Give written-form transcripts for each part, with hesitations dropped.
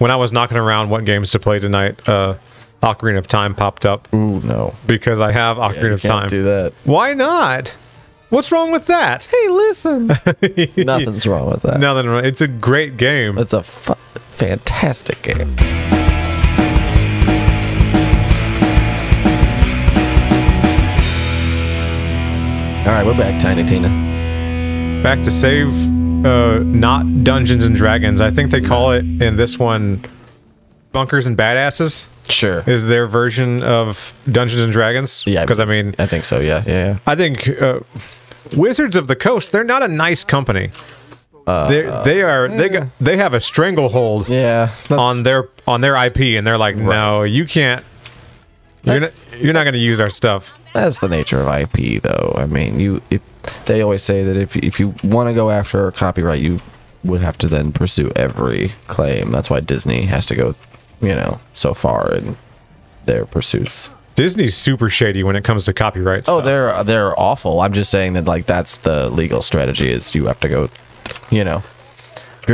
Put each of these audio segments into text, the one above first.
when I was knocking around what games to play tonight, Ocarina of Time popped up. Ooh, no. Because I have Ocarina of Time. Do that. Why not? What's wrong with that? Hey, listen. Nothing's wrong with that. Nothing wrong. It's a great game. It's a fantastic game. All right, we're back, Tiny Tina. Back to save, not Dungeons and Dragons. I think they call it in this one Bunkers and Badasses. Sure. Is their version of Dungeons and Dragons? Yeah. Because I mean, I think so. Yeah. I think Wizards of the Coast. They're not a nice company. They have a stranglehold. On their IP, and they're like, no, you can't. You're not going to use our stuff. That's the nature of IP, though. I mean, they always say that if you want to go after a copyright, you would have to then pursue every claim. That's why Disney has to go, so far in their pursuits. Disney's super shady when it comes to copyright stuff. Oh, they're awful. I'm just saying that, like, that's the legal strategy, is you have to go, if you're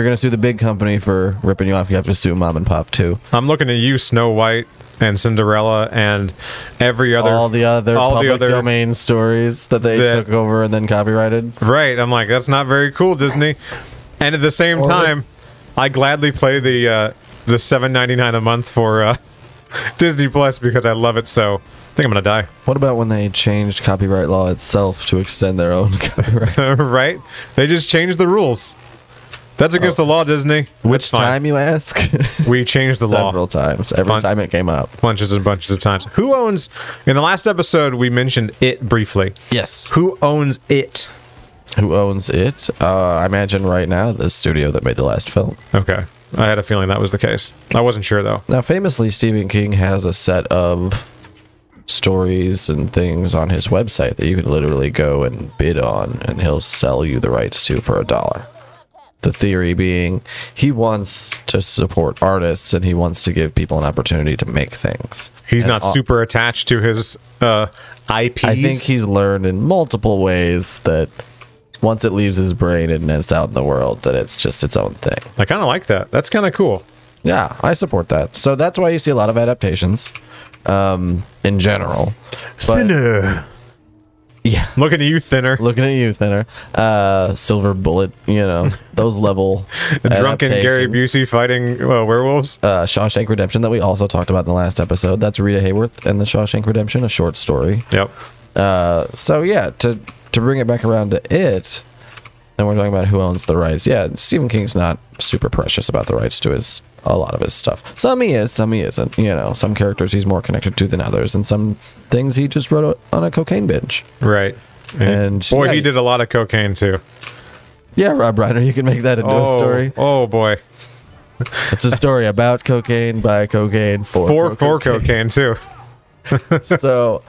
going to sue the big company for ripping you off, you have to sue mom and pop, too. I'm looking at you, Snow White and Cinderella and all the other public domain stories that they took over and then copyrighted. Right. I'm like, that's not very cool, Disney. And at the same time, I gladly play the $7.99 a month for Disney Plus because I love it so. I think I'm gonna die. What about when they changed copyright law itself to extend their own copyright? Right? They just changed the rules. That's against the law, Disney. Which time, you ask? We changed the law. Several times. Every time it came up. Bunches and bunches of times. Who owns... In the last episode, we mentioned It briefly. Yes. Who owns It? Who owns It? I imagine right now the studio that made the last film. Okay. I had a feeling that was the case. I wasn't sure, though. Now, famously, Stephen King has a set of stories and things on his website that you can literally go and bid on, and he'll sell you the rights to for $1. The theory being he wants to support artists and he wants to give people an opportunity to make things. He's not super attached to his IPs. I think he's learned in multiple ways that once it leaves his brain and it's out in the world, that it's just its own thing. I kind of like that. That's kind of cool. Yeah, I support that. So that's why you see a lot of adaptations in general. Thinner. Yeah. Looking at you, Thinner. Looking at you, Thinner. Silver Bullet, those level Drunken Gary Busey fighting werewolves. Shawshank Redemption that we also talked about in the last episode. That's Rita Hayworth and the Shawshank Redemption, a short story. Yep. So yeah, to bring it back around to It, and we're talking about who owns the rights. Yeah, Stephen King's not super precious about the rights to a lot of his stuff. Some he is, some he isn't. Some characters he's more connected to than others, and some things he just wrote on a cocaine binge. Right. And boy, he did a lot of cocaine too. Yeah, Rob Reiner, you can make that into a story. Oh boy. It's a story about cocaine, by cocaine, for cocaine too. So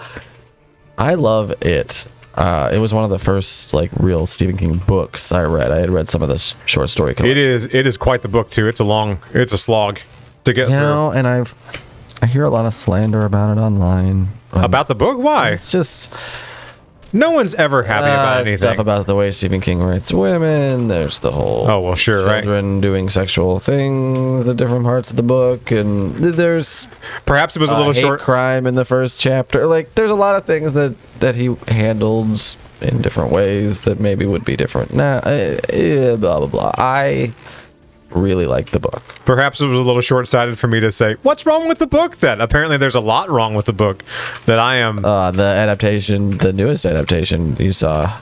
I love It. It was one of the first real Stephen King books I read. I had read some of the short story collections. It is quite the book too. It's a slog to get through. And I hear a lot of slander about it online. About the book? Why? It's just no one's ever happy about anything. Stuff about the way Stephen King writes women. There's the whole children doing sexual things at different parts of the book, and there's perhaps it was a little short crime in the first chapter. There's a lot of things that he handled in different ways that maybe would be different. Blah blah blah. I really like the book. Perhaps it was a little short-sighted for me to say, what's wrong with the book then? Apparently there's a lot wrong with the book that I am... the adaptation, the newest adaptation you saw,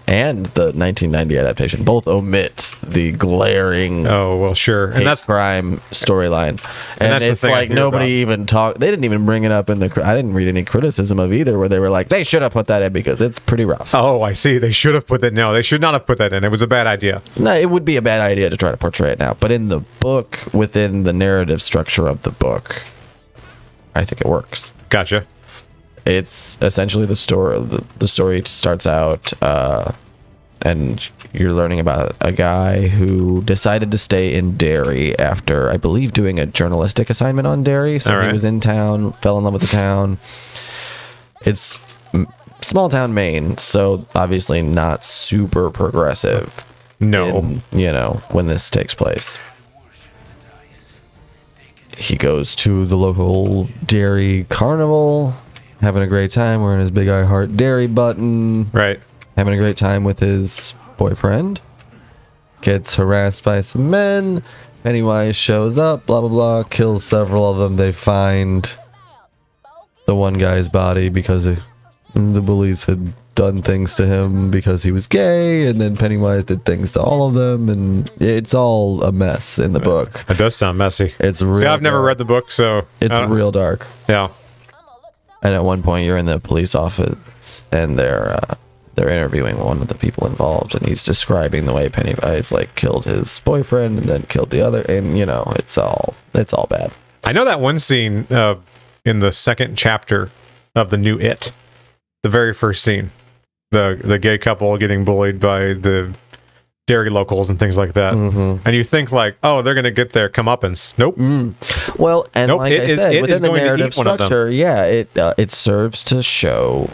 and the 1990 adaptation, both omit the glaring and that's crime storyline. And it's like nobody even talked... They didn't even bring it up in the... I didn't read any criticism of either where they were like, they should have put that in because it's pretty rough. Oh, I see. They should have put that... No, they should not have put that in. It was a bad idea. No, it would be a bad idea to try to portray it now. But in the book, within the narrative structure of the book, I think it works. Gotcha. It's essentially the story. The story starts out, and you're learning about a guy who decided to stay in Derry after, I believe, doing a journalistic assignment on Derry. So he was in town, fell in love with the town. It's small town Maine, so obviously not super progressive. No, when this takes place. he goes to the local dairy carnival, having a great time, wearing his big I Heart Dairy button. Right. Having a great time with his boyfriend. Gets harassed by some men. Pennywise shows up, blah, blah, blah, kills several of them. They find the one guy's body because the bullies had done things to him because he was gay, and then Pennywise did things to all of them, and it's all a mess in the book. It does sound messy. It's real. See, I've never read the book, so it's real dark. Yeah. And at one point, you're in the police office, and they're interviewing one of the people involved, and he's describing the way Pennywise like killed his boyfriend and then killed the other, and you know, it's all bad. I know that one scene in the second chapter of the new It, the very first scene, the gay couple getting bullied by the dairy locals and things like that, and you think like, oh, they're gonna get their comeuppance. Nope. Well, and nope. like I said, within the narrative structure, yeah, it serves to show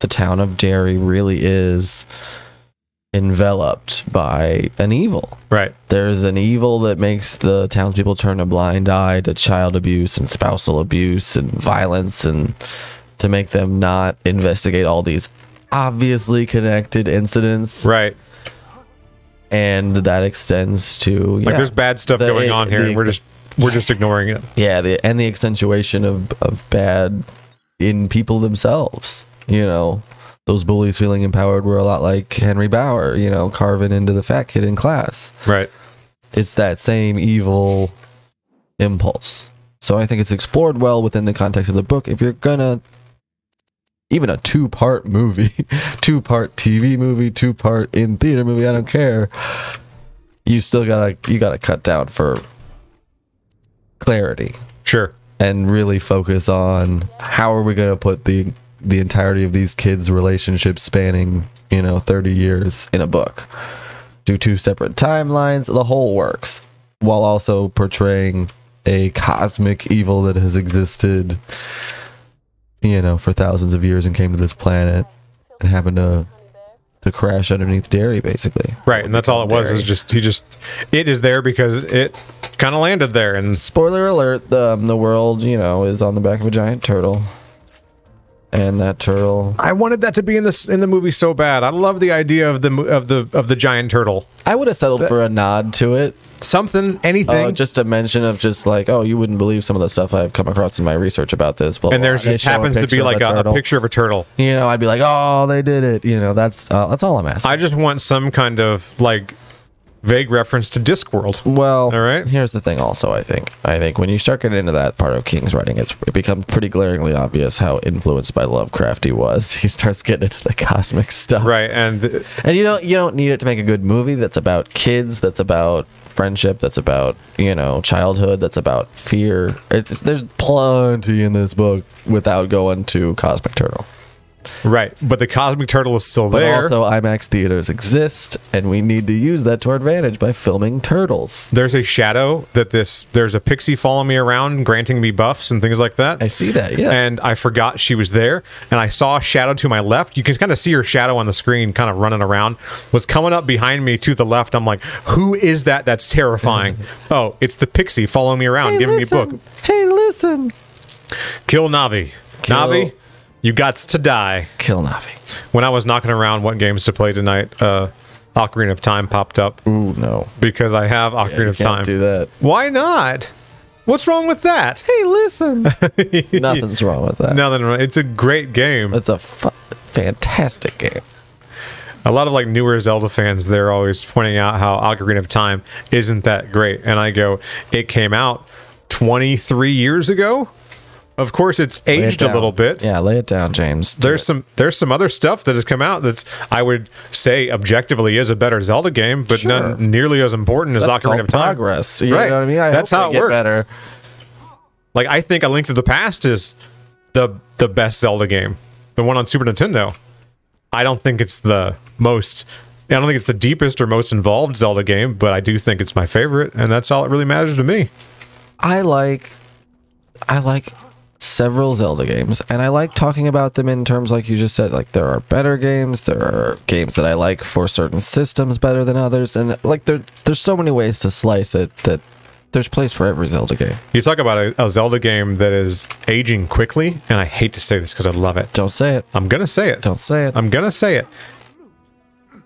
the town of Derry really is enveloped by an evil. Right. There's an evil that makes the townspeople turn a blind eye to child abuse and spousal abuse and violence, and to make them not investigate all these obviously connected incidents. Right. And that extends to like there's bad stuff going on here, and we're just ignoring it. Yeah, the accentuation of bad in people themselves. You know, those bullies feeling empowered were a lot like Henry Bauer, you know, carving into the fat kid in class. Right. It's that same evil impulse. So I think it's explored well within the context of the book. If you're gonna, even a 2-part movie, 2-part TV movie, 2-part in theater movie, I don't care. You still gotta cut down for clarity. Sure. And really focus on how are we gonna put the entirety of these kids' relationships spanning, 30 years in a book. Do 2 separate timelines, the whole works, while also portraying a cosmic evil that has existed, for thousands of years and came to this planet and happened to crash underneath Derry, basically. Right, and that's all it was. Is it is there because it kind of landed there. And spoiler alert: the world, is on the back of a giant turtle. And that turtle, I wanted that to be in the movie so bad. I love the idea of the giant turtle. I would have settled for a nod to it, something, anything, just a mention of just like, oh, you wouldn't believe some of the stuff I've come across in my research about this. Blah, and blah, there's just happens to be like a picture of a turtle. I'd be like, oh, they did it. That's all I'm asking. I just want some kind of like vague reference to Discworld. Well, all right. Here's the thing. Also, I think when you start getting into that part of King's writing, it becomes pretty glaringly obvious how influenced by Lovecraft he was. He starts getting into the cosmic stuff, right? And you don't need it to make a good movie that's about kids, that's about friendship, that's about childhood, that's about fear. There's plenty in this book without going to Cosmic Turtle. Right, but the Cosmic Turtle is still there. Also, IMAX theaters exist, and we need to use that to our advantage by filming turtles. There's a shadow there's a pixie following me around, granting me buffs and things like that. I see that, yes. And I forgot she was there, and I saw a shadow to my left. You can kind of see her shadow on the screen, kind of running around. Was coming up behind me to the left. I'm like, who is that? That's terrifying. Oh, it's the pixie following me around, giving me a book. Hey, listen. Kill Navi. Navi. You gots to die. Kill Navi. When I was knocking around what games to play tonight, Ocarina of Time popped up. Ooh, no. Because I have Ocarina of Time. Do that. Why not? What's wrong with that? Hey, listen. Nothing's wrong with that. Nothing wrong. It's a great game. It's a fantastic game. A lot of like newer Zelda fans, they're always pointing out how Ocarina of Time isn't that great. And I go, it came out 23 years ago. Of course, it's aged a little bit. Yeah, lay it down, James. There's some other stuff that has come out that's, I would say, objectively is a better Zelda game, but none nearly as important as Ocarina of Time. Progress. You know what I mean? That's how it works. Better. Like, I think A Link to the Past is the best Zelda game. The one on Super Nintendo. I don't think it's the deepest or most involved Zelda game, but I do think it's my favorite, and that's all that really matters to me. I like several Zelda games, and I like talking about them in terms like you just said. Like, there are better games, there are games that I like for certain systems better than others, and like there's so many ways to slice it that There's place for every Zelda game. You talk about a Zelda game that is aging quickly, and I hate to say this because I love it. Don't say it. I'm gonna say it. Don't say it. I'm gonna say it.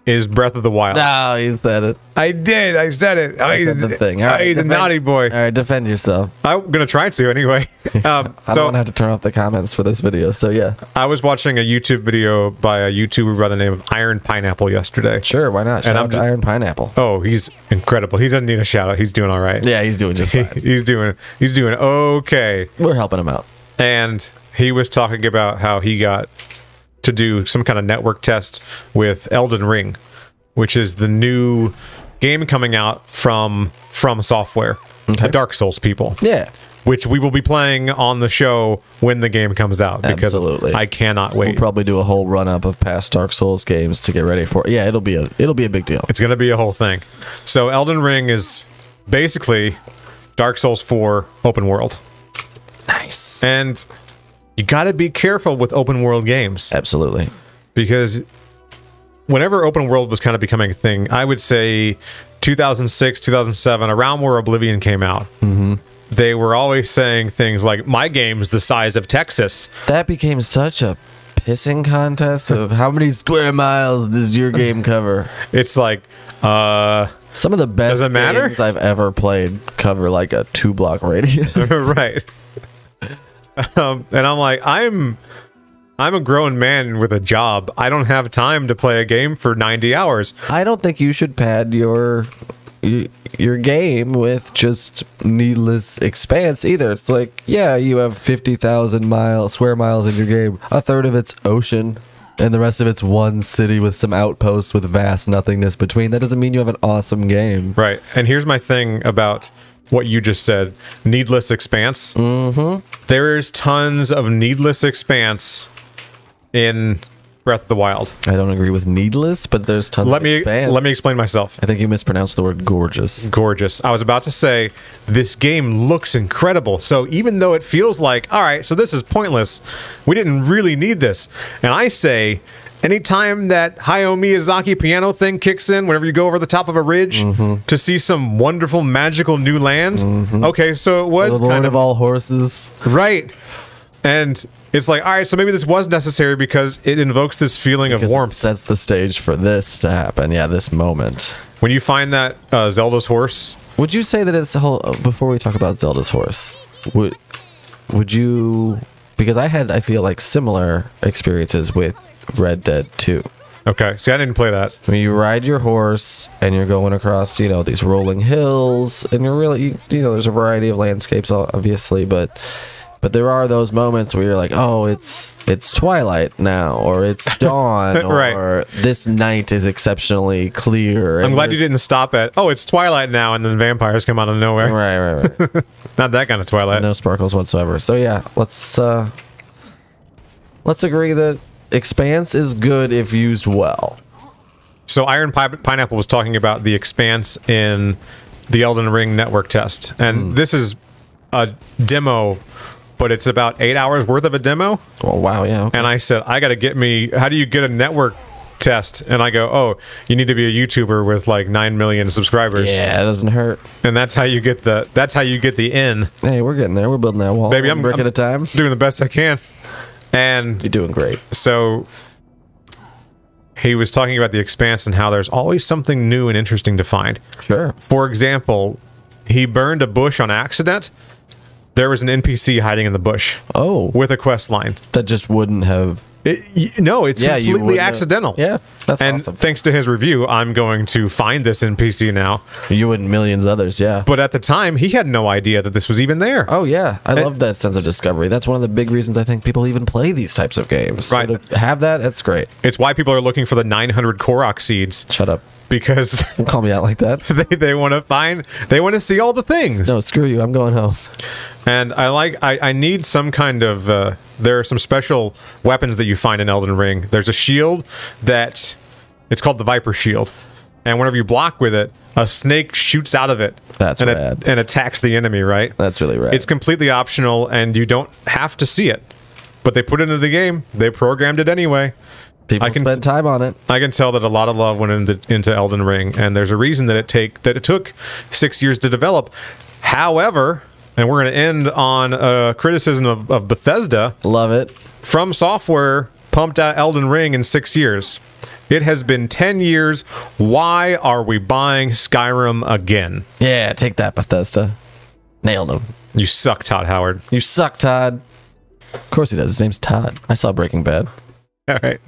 Is Breath of the Wild. No, you said it. I did. I said it. That's the thing. All right, he's a naughty boy. All right, defend yourself. I'm going to try to anyway. I don't want to have to turn off the comments for this video, so yeah. I was watching a YouTube video by a YouTuber by the name of Iron Pineapple yesterday. Sure, why not? Shout out to Iron Pineapple. Oh, he's incredible. He doesn't need a shout out. He's doing all right. Yeah, he's doing just fine. He's doing okay. We're helping him out. And he was talking about how he got to do some kind of network test with Elden Ring, which is the new game coming out from Software, the Dark Souls people. Yeah. Which we will be playing on the show when the game comes out. Because absolutely. I cannot wait. We'll probably do a whole run-up of past Dark Souls games to get ready for it. Yeah, it'll be a big deal. It's going to be a whole thing. So Elden Ring is basically Dark Souls 4 open world. Nice. And you got to be careful with open world games. Absolutely. Because whenever open world was kind of becoming a thing, I would say 2006, 2007, around where Oblivion came out, they were always saying things like, my game's the size of Texas. That became such a pissing contest of how many square miles does your game cover? It's like, some of the best games I've ever played cover like a 2-block radius. Right. And I'm like, I'm a grown man with a job. I don't have time to play a game for 90 hours. I don't think you should pad your game with just needless expanse either. It's like, yeah, you have 50,000 square miles in your game. A third of it's ocean, and the rest of it's one city with some outposts with vast nothingness between. That doesn't mean you have an awesome game. Right. And here's my thing about what you just said. Needless expanse. There is tons of needless expanse in Breath of the Wild. I don't agree with needless, but there's tons of expanse. Let me explain myself. I think you mispronounced the word gorgeous. Gorgeous. I was about to say, this game looks incredible. So even though it feels like, all right, so this is pointless, we didn't really need this. And I say, anytime that Hayao Miyazaki piano thing kicks in, whenever you go over the top of a ridge to see some wonderful, magical new land, okay, so it was the Lord of all horses. Right. And it's like, all right, so maybe this was necessary because it invokes this feeling of warmth. It sets the stage for this to happen. Yeah, this moment. When you find that Zelda's horse. Would you say that it's a whole... Before we talk about Zelda's horse, would you... Because I feel like similar experiences with Red Dead 2. Okay, see, I didn't play that. When you ride your horse and you're going across, these rolling hills, and you're really, there's a variety of landscapes, obviously, but there are those moments where you're like, oh, it's twilight now, or it's dawn, right. Or this night is exceptionally clear. I'm glad you didn't stop at, oh, it's twilight now, and then vampires come out of nowhere. Right. Not that kind of twilight. No sparkles whatsoever. So yeah, let's agree that expanse is good if used well. So Iron Pineapple was talking about the expanse in the Elden Ring network test, and this is a demo, but it's about 8 hours worth of a demo. Oh, wow, yeah. Okay. And I said, I got to get me, how do you get a network test? And I go, oh, you need to be a YouTuber with like 9 million subscribers. Yeah, it doesn't hurt. And that's how you get the in. Hey, we're getting there. We're building that wall. Baby, I'm brick at a time. Doing the best I can. And you're doing great. So he was talking about the expanse and how there's always something new and interesting to find. Sure. For example, he burned a bush on accident. There was an NPC hiding in the bush. Oh. With a quest line. That just wouldn't have... No, it's completely accidental. Yeah, that's and awesome. Thanks to his review, I'm going to find this NPC now. You and millions others, yeah. But at the time, he had no idea that this was even there. Oh, yeah. I love that sense of discovery. That's one of the big reasons I think people even play these types of games. Right. So to have that, that's great. It's why people are looking for the 900 Korok seeds. Shut up. Because... Don't call me out like that. They want to see all the things. No, screw you. I'm going home. And I need some kind of, there are some special weapons that you find in Elden Ring. There's a shield it's called the Viper Shield. And whenever you block with it, a snake shoots out of it. That's rad. And attacks the enemy, right? That's really rad. It's completely optional, and you don't have to see it. But they put it into the game. They programmed it anyway. People spend time on it. I can tell that a lot of love went into Elden Ring, and there's a reason that it took 6 years to develop. However, and we're going to end on a criticism of Bethesda. Love it. From Software pumped out Elden Ring in 6 years. It has been 10 years. Why are we buying Skyrim again? Yeah, take that, Bethesda. Nailed him. You suck, Todd Howard. You suck, Todd. Of course he does. His name's Todd. I saw Breaking Bad. All right.